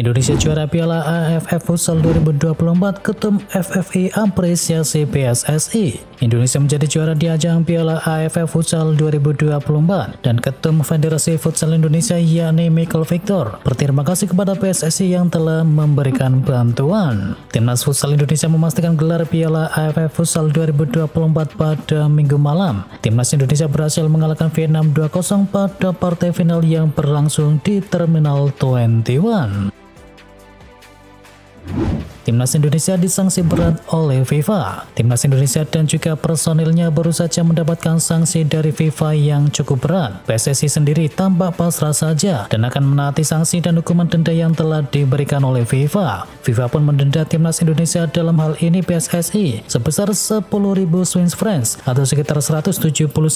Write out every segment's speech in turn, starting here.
Indonesia juara Piala AFF Futsal 2024, Ketum FFI apresiasi PSSI. Indonesia menjadi juara di ajang Piala AFF Futsal 2024 dan Ketum Federasi Futsal Indonesia yakni Michael Victor berterima kasih kepada PSSI yang telah memberikan bantuan. Timnas Futsal Indonesia memastikan gelar Piala AFF Futsal 2024 pada Minggu malam. Timnas Indonesia berhasil mengalahkan Vietnam 2-0 pada partai final yang berlangsung di Terminal 21. Timnas Indonesia disanksi berat oleh FIFA. Timnas Indonesia dan juga personilnya baru saja mendapatkan sanksi dari FIFA yang cukup berat. PSSI sendiri tampak pasrah saja dan akan menaati sanksi dan hukuman denda yang telah diberikan oleh FIFA. FIFA pun mendenda Timnas Indonesia, dalam hal ini PSSI, sebesar 10.000 Swiss francs atau sekitar 179,3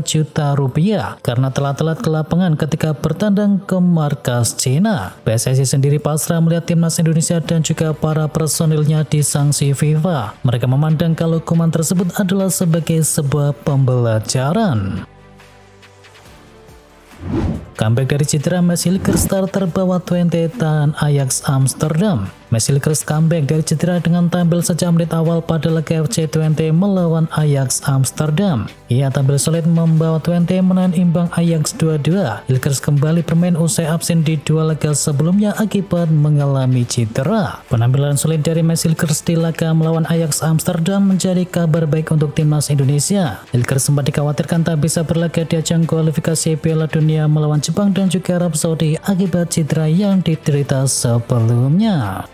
juta rupiah karena telah telat ke lapangan ketika bertandang ke markas Cina. PSSI sendiri pasrah melihat Timnas Indonesia dan juga para personilnya disanksi FIFA. Mereka memandang kalau hukuman tersebut adalah sebagai sebuah pembelajaran. Comeback dari cedera Messi Likers starter bawah 20 tahan Ajax Amsterdam. Messi Likers comeback dari cedera dengan tampil sejak menit awal pada laga FC Twente melawan Ajax Amsterdam. Ia tampil solid membawa Twente menahan imbang Ajax 2-2. Likers kembali bermain usai absen di dua laga sebelumnya akibat mengalami cedera. Penampilan solid dari Messi Likers di laga melawan Ajax Amsterdam menjadi kabar baik untuk timnas Indonesia. Likers sempat dikhawatirkan tak bisa berlaga di ajang kualifikasi Piala Dunia melawan Jepang dan juga Arab Saudi akibat cedera yang diderita sebelumnya.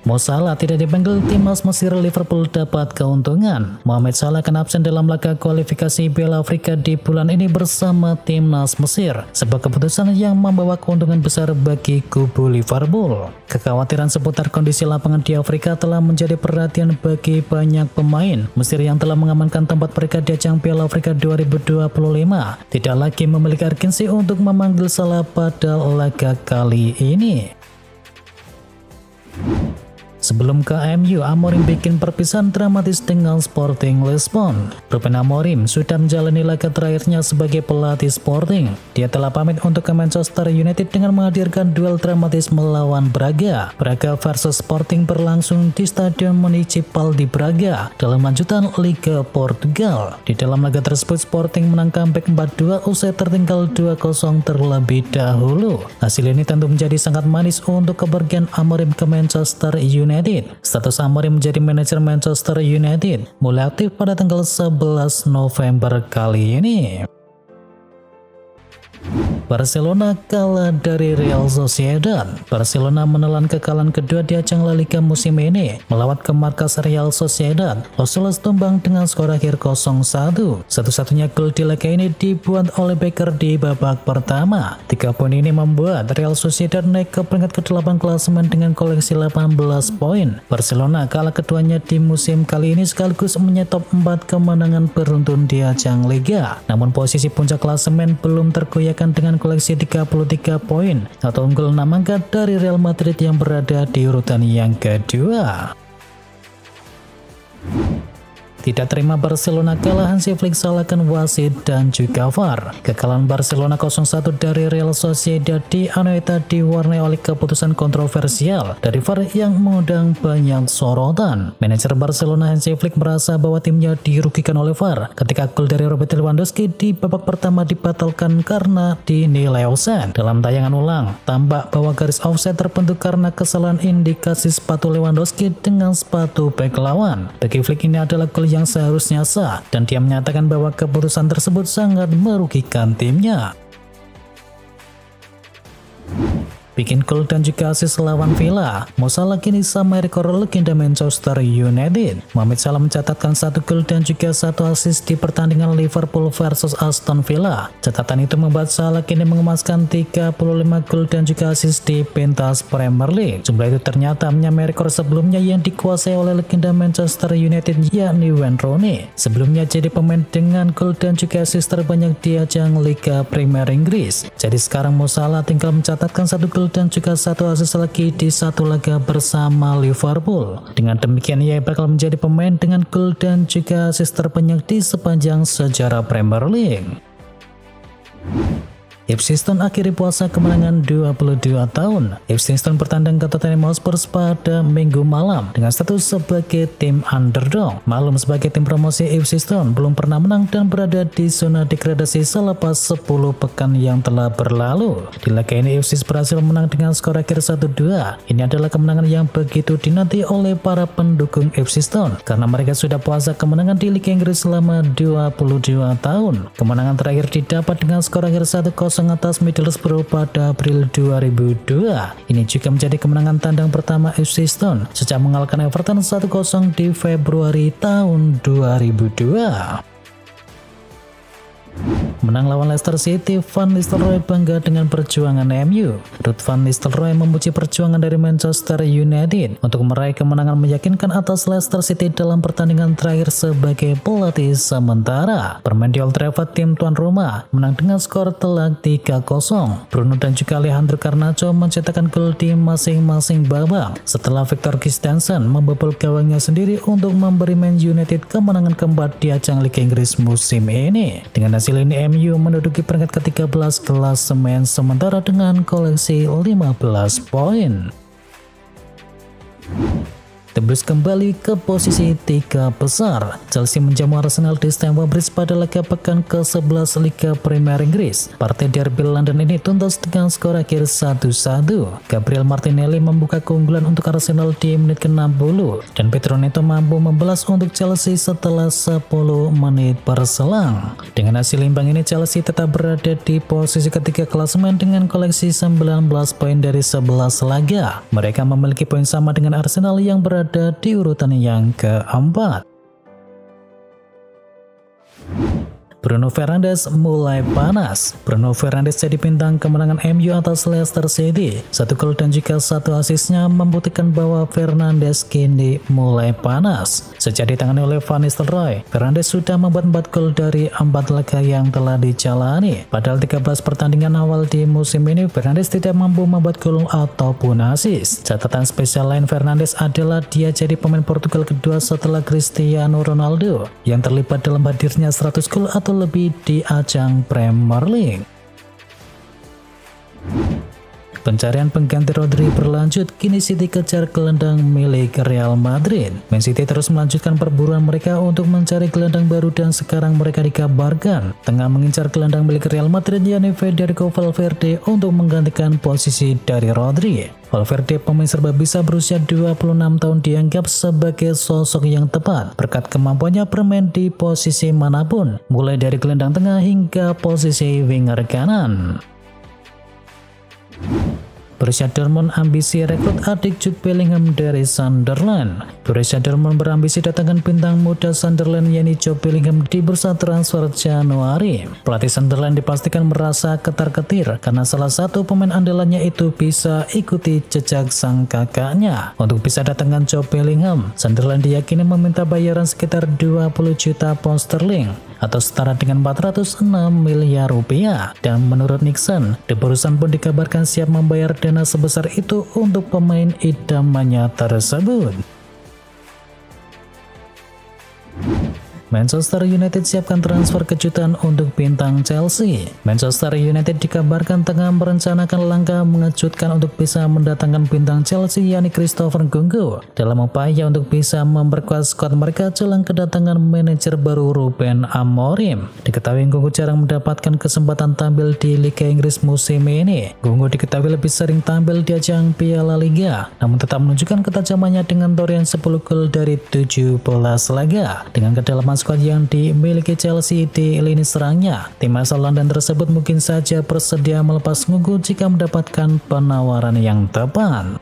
Mo Salah tidak dipanggil timnas Mesir, Liverpool dapat keuntungan. Mohamed Salah akan absen dalam laga kualifikasi Piala Afrika di bulan ini bersama timnas Mesir, sebuah keputusan yang membawa keuntungan besar bagi kubu Liverpool. Kekhawatiran seputar kondisi lapangan di Afrika telah menjadi perhatian bagi banyak pemain. Mesir yang telah mengamankan tempat mereka di ajang Piala Afrika 2025 tidak lagi memiliki urgensi untuk memanggil Salah pada laga kali ini. Sebelum ke MU, Amorim bikin perpisahan dramatis dengan Sporting Lisbon. Ruben Amorim sudah menjalani laga terakhirnya sebagai pelatih Sporting. Dia telah pamit untuk ke Manchester United dengan menghadirkan duel dramatis melawan Braga. Braga versus Sporting berlangsung di Stadion Municipal di Braga dalam lanjutan Liga Portugal. Di dalam laga tersebut, Sporting menang comeback 4-2 usai tertinggal 2-0 terlebih dahulu. Hasil ini tentu menjadi sangat manis untuk kepergian Amorim ke Manchester United. Status Amorim menjadi manajer Manchester United mulai aktif pada tanggal 11 November kali ini. Barcelona kalah dari Real Sociedad. Barcelona menelan kekalahan kedua di ajang La Liga musim ini. Melawat ke markas Real Sociedad, Los Angeles tumbang dengan skor akhir 0-1. Satu-satunya gol di laga ini dibuat oleh Becker di babak pertama. 3 poin ini membuat Real Sociedad naik ke peringkat ke-8 klasemen dengan koleksi 18 poin. Barcelona kalah keduanya di musim kali ini sekaligus menyetop 4 kemenangan beruntun di ajang Liga. Namun posisi puncak klasemen belum tergoyahkan dengan koleksi 33 poin atau unggul 6 angka dari Real Madrid yang berada di urutan yang kedua. Tidak terima Barcelona kalah, Hansi Flick salahkan wasit dan juga VAR. Kekalahan Barcelona 0-1 dari Real Sociedad di Anoeta diwarnai oleh keputusan kontroversial dari VAR yang mengundang banyak sorotan. Manajer Barcelona Hansi Flick merasa bahwa timnya dirugikan oleh VAR ketika gol dari Robert Lewandowski di babak pertama dibatalkan karena dinilai offside. Dalam tayangan ulang, tampak bahwa garis offside terbentuk karena kesalahan indikasi sepatu Lewandowski dengan sepatu bek lawan. Bagi Flick ini adalah gol yang seharusnya sah dan dia menyatakan bahwa keputusan tersebut sangat merugikan timnya. Bikin gol dan juga asis lawan Villa, Mo Salah kini sama rekor legenda Manchester United. Mohamed Salah mencatatkan 1 gol dan juga 1 asis di pertandingan Liverpool versus Aston Villa. Catatan itu membuat Salah kini mengemaskan 35 gol dan juga asis di pentas Premier League. Jumlah itu ternyata menyamai rekor sebelumnya yang dikuasai oleh legenda Manchester United yakni Wayne Rooney. Sebelumnya jadi pemain dengan gol dan juga asis terbanyak di ajang Liga Premier Inggris. Jadi sekarang Mo Salah tinggal mencatatkan 1 gol dan juga 1 asis lagi di 1 laga bersama Liverpool. Dengan demikian ia bakal menjadi pemain dengan gol dan juga asis terbanyak di sepanjang sejarah Premier League. Ipswich Town akhiri puasa kemenangan 22 tahun. Ipswich Town bertandang ke Tottenham Hotspur pada Minggu malam dengan status sebagai tim underdog. Maklum, sebagai tim promosi, Ipswich Town belum pernah menang dan berada di zona degradasi selepas 10 pekan yang telah berlalu. Di laga ini Ipswich berhasil menang dengan skor akhir 1-2. Ini adalah kemenangan yang begitu dinanti oleh para pendukung Ipswich Town karena mereka sudah puasa kemenangan di Liga Inggris selama 22 tahun. Kemenangan terakhir didapat dengan skor akhir 1-0 atas Middlesbrough pada April 2002. Ini juga menjadi kemenangan tandang pertama Ipswich Town sejak mengalahkan Everton 1-0 di Februari tahun 2002. Menang lawan Leicester City, Van Nistelrooy bangga dengan perjuangan MU. Ruud van Nistelrooy memuji perjuangan dari Manchester United untuk meraih kemenangan meyakinkan atas Leicester City dalam pertandingan terakhir sebagai pelatih sementara. Bermain di Old Trafford, tim tuan rumah menang dengan skor telak 3-0. Bruno dan juga Alejandro Garnacho mencetakkan gol di masing-masing babak setelah Victor Christensen membobol gawangnya sendiri untuk memberi Man United kemenangan keempat di ajang Liga Inggris musim ini. Dengan hasil ini MU menduduki peringkat ke-13 klasemen sementara dengan koleksi 15 poin. Tembus kembali ke posisi 3 besar. Chelsea menjamu Arsenal di Stamford Bridge pada laga pekan ke-11 Liga Premier Inggris. Partai derby London ini tuntas dengan skor akhir 1-1. Gabriel Martinelli membuka keunggulan untuk Arsenal di menit ke-60 dan Pedro Neto mampu membalas untuk Chelsea setelah 10 menit berselang. Dengan hasil imbang ini Chelsea tetap berada di posisi ketiga klasemen dengan koleksi 19 poin dari 11 laga. Mereka memiliki poin sama dengan Arsenal yang berada di urutan yang keempat. Bruno Fernandes mulai panas. Bruno Fernandes jadi bintang kemenangan MU atas Leicester City. 1 gol dan juga 1 asisnya membuktikan bahwa Fernandes kini mulai panas. Sejak ditangani oleh Van Nistelrooy, Fernandes sudah membuat 4 gol dari 4 laga yang telah dijalani. Padahal 13 pertandingan awal di musim ini, Fernandes tidak mampu membuat gol ataupun asis. Catatan spesial lain Fernandes adalah dia jadi pemain Portugal kedua setelah Cristiano Ronaldo yang terlibat dalam hadirnya 100 gol atau lebih di ajang Premier League. Pencarian pengganti Rodri berlanjut, kini City kejar gelandang milik Real Madrid. Man City terus melanjutkan perburuan mereka untuk mencari gelandang baru dan sekarang mereka dikabarkan tengah mengincar gelandang milik Real Madrid yakni Federico Valverde untuk menggantikan posisi dari Rodri. Valverde, pemain serba bisa berusia 26 tahun, dianggap sebagai sosok yang tepat berkat kemampuannya bermain di posisi manapun, mulai dari gelandang tengah hingga posisi winger kanan. Borussia Dortmund ambisi rekrut adik Jude Bellingham dari Sunderland. Borussia Dortmund berambisi datangkan bintang muda Sunderland yakni Jude Bellingham di bursa transfer Januari. Pelatih Sunderland dipastikan merasa ketar-ketir karena salah satu pemain andalannya itu bisa ikuti jejak sang kakaknya. Untuk bisa datangkan Jude Bellingham, Sunderland diyakini meminta bayaran sekitar 20 juta pound sterling atau setara dengan 406 miliar rupiah. Dan menurut Nixon, The Perusahaan pun dikabarkan siap membayar dana sebesar itu untuk pemain idamannya tersebut. Manchester United siapkan transfer kejutan untuk bintang Chelsea. Manchester United dikabarkan tengah merencanakan langkah mengejutkan untuk bisa mendatangkan bintang Chelsea yakni Christopher Nkunku dalam upaya untuk bisa memperkuat skuad mereka jelang kedatangan manajer baru Ruben Amorim. Diketahui Nkunku jarang mendapatkan kesempatan tampil di Liga Inggris musim ini. Nkunku diketahui lebih sering tampil di ajang Piala Liga, namun tetap menunjukkan ketajamannya dengan torehan 10 gol dari 17 laga. Dengan kedalaman skuad yang dimiliki Chelsea di lini serangnya, tim asal London tersebut mungkin saja bersedia melepas Nkunku jika mendapatkan penawaran yang tepat.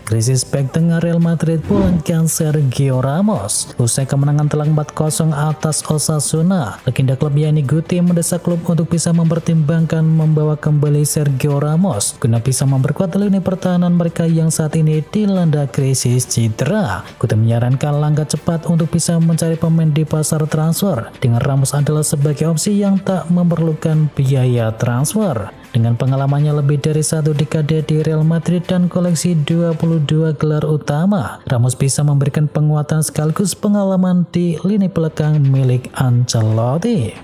Krisis bek tengah Real Madrid pulangkan Sergio Ramos. Usai kemenangan telak 4-0 atas Osasuna, legenda klub yakni Guti mendesak klub untuk bisa mempertimbangkan membawa kembali Sergio Ramos guna bisa memperkuat lini pertahanan mereka yang saat ini dilanda krisis cedera. Guti menyarankan langkah cepat untuk bisa mencari pemain di pasar transfer, dengan Ramos adalah sebagai opsi yang tak memerlukan biaya transfer. Dengan pengalamannya lebih dari 1 dekade di Real Madrid dan koleksi 22 gelar utama, Ramos bisa memberikan penguatan sekaligus pengalaman di lini belakang milik Ancelotti.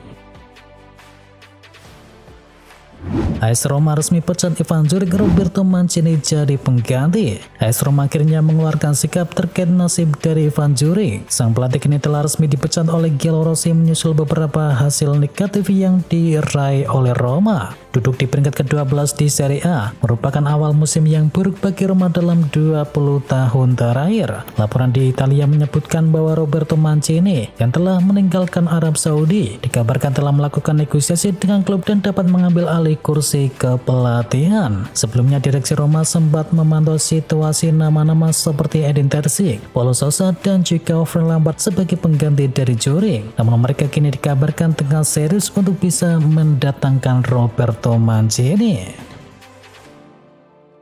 AS Roma resmi pecat Ivan Djuric, Roberto Mancini jadi pengganti. AS Roma akhirnya mengeluarkan sikap terkait nasib dari Ivan Djuric. Sang pelatih kini telah resmi dipecat oleh Gianluigi Rossi menyusul beberapa hasil negatif yang diraih oleh Roma. Duduk di peringkat ke-12 di Serie A merupakan awal musim yang buruk bagi Roma dalam 20 tahun terakhir. Laporan di Italia menyebutkan bahwa Roberto Mancini yang telah meninggalkan Arab Saudi dikabarkan telah melakukan negosiasi dengan klub dan dapat mengambil alih kursi kepelatihan. Sebelumnya direksi Roma sempat memantau situasi nama-nama seperti Edin Terzic, Paulo Sousa, dan juga Frank Lampard sebagai pengganti dari Djuric. Namun mereka kini dikabarkan tengah serius untuk bisa mendatangkan Roberto Mancini.